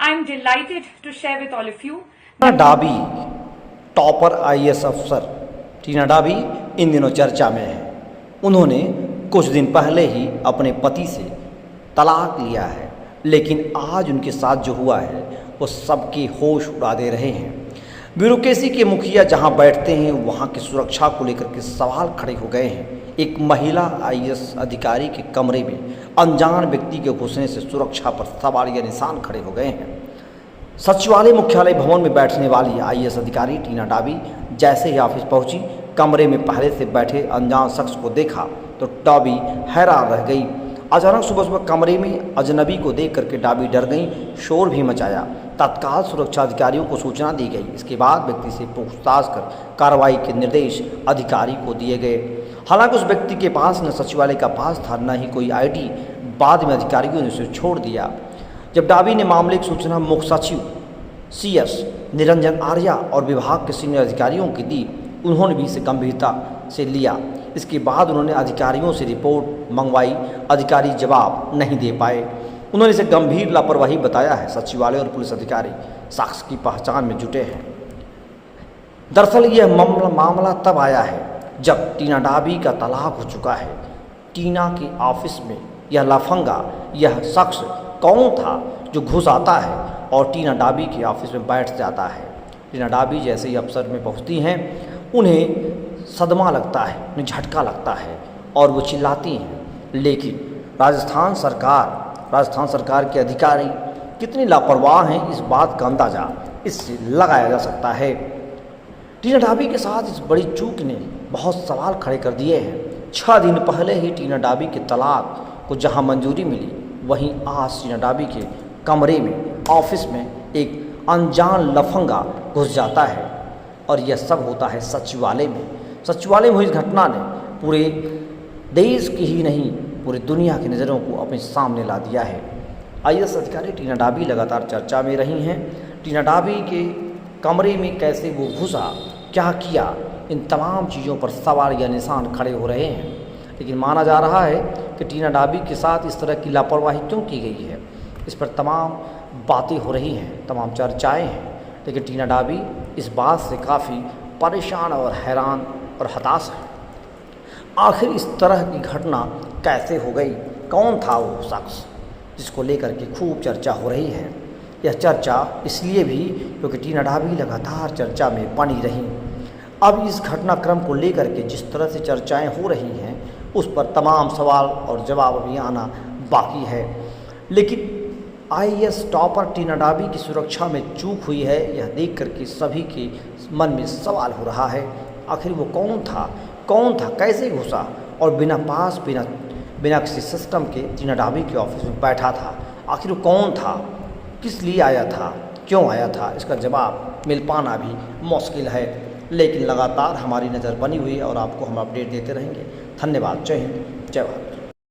I'm delighted to share with all of you. Dabi topper IAS अफसर टीना डाबी इन दिनों चर्चा में है। उन्होंने कुछ दिन पहले ही अपने पति से तलाक लिया है, लेकिन आज उनके साथ जो हुआ है वो सबके होश उड़ा दे रहे हैं। ब्यूरोक्रेसी के मुखिया जहां बैठते हैं वहां की सुरक्षा को लेकर के सवाल खड़े हो गए हैं। एक महिला आईएएस अधिकारी के कमरे में अनजान व्यक्ति के घुसने से सुरक्षा पर सवाल या निशान खड़े हो गए हैं। सचिवालय मुख्यालय भवन में बैठने वाली आईएएस अधिकारी टीना डाबी जैसे ही ऑफिस पहुंची, कमरे में पहले से बैठे अनजान शख्स को देखा तो डाबी हैरान रह गई। अचानक सुबह सुबह कमरे में अजनबी को देख करके डाबी डर गई, शोर भी मचाया। तत्काल सुरक्षा अधिकारियों को सूचना दी गई। इसके बाद व्यक्ति से पूछताछ कर कार्रवाई के निर्देश अधिकारी को दिए गए। हालांकि उस व्यक्ति के पास न सचिवालय का पास था न ही कोई आईडी। बाद में अधिकारियों ने उसे छोड़ दिया। जब डाबी ने मामले की सूचना मुख्य सचिव CS निरंजन आर्या और विभाग के सीनियर अधिकारियों की दी, उन्होंने भी इसे गंभीरता से लिया। इसके बाद उन्होंने अधिकारियों से रिपोर्ट मंगवाई। अधिकारी जवाब नहीं दे पाए। उन्होंने इसे गंभीर लापरवाही बताया है। सचिवालय और पुलिस अधिकारी साक्ष्य की पहचान में जुटे हैं। दरअसल यह मामला तब आया है जब टीना डाबी का तलाक हो चुका है। टीना के ऑफिस में यह लफंगा, यह शख्स कौन था जो घुस आता है और टीना डाबी के ऑफिस में बैठ जाता है। टीना डाबी जैसे ही अफसर में पहुंचती हैं, उन्हें सदमा लगता है, उन्हें झटका लगता है और वो चिल्लाती हैं। लेकिन राजस्थान सरकार के अधिकारी कितनी लापरवाह हैं, इस बात का अंदाज़ा इससे लगाया जा सकता है। टीना डाबी के साथ इस बड़ी चूक ने बहुत सवाल खड़े कर दिए हैं। 6 दिन पहले ही टीना डाबी के तलाक को जहां मंजूरी मिली, वहीं आज टीना डाबी के कमरे में ऑफिस में एक अनजान लफंगा घुस जाता है और यह सब होता है सचिवालय में। सचिवालय में हुई इस घटना ने पूरे देश की ही नहीं पूरी दुनिया की नज़रों को अपने सामने ला दिया है। आईएएस अधिकारी टीना डाबी लगातार चर्चा में रही हैं। टीना डाबी के कमरे में कैसे वो घुसा, क्या किया, इन तमाम चीज़ों पर सवाल या निशान खड़े हो रहे हैं। लेकिन माना जा रहा है कि टीना डाबी के साथ इस तरह की लापरवाही क्यों की गई है, इस पर तमाम बातें हो रही हैं, तमाम चर्चाएं हैं। लेकिन टीना डाबी इस बात से काफ़ी परेशान और हैरान और हताश है। आखिर इस तरह की घटना कैसे हो गई, कौन था वो शख्स जिसको लेकर के खूब चर्चा हो रही है। यह चर्चा इसलिए भी क्योंकि टीना डाबी लगातार चर्चा में बनी रही। अब इस घटनाक्रम को लेकर के जिस तरह से चर्चाएं हो रही हैं, उस पर तमाम सवाल और जवाब अभी आना बाकी है। लेकिन आईएएस टॉपर टीना डाबी की सुरक्षा में चूक हुई है, यह देख करके सभी के मन में सवाल हो रहा है। आखिर वो कौन था, कैसे घुसा और बिना पास बिना किसी सिस्टम के टीना डाबी के ऑफिस में बैठा था। आखिर वो कौन था, किस लिए आया था, क्यों आया था, इसका जवाब मिल पाना भी मुश्किल है। लेकिन लगातार हमारी नज़र बनी हुई है और आपको हम अपडेट देते रहेंगे। धन्यवाद। जय हिंद, जय भारत।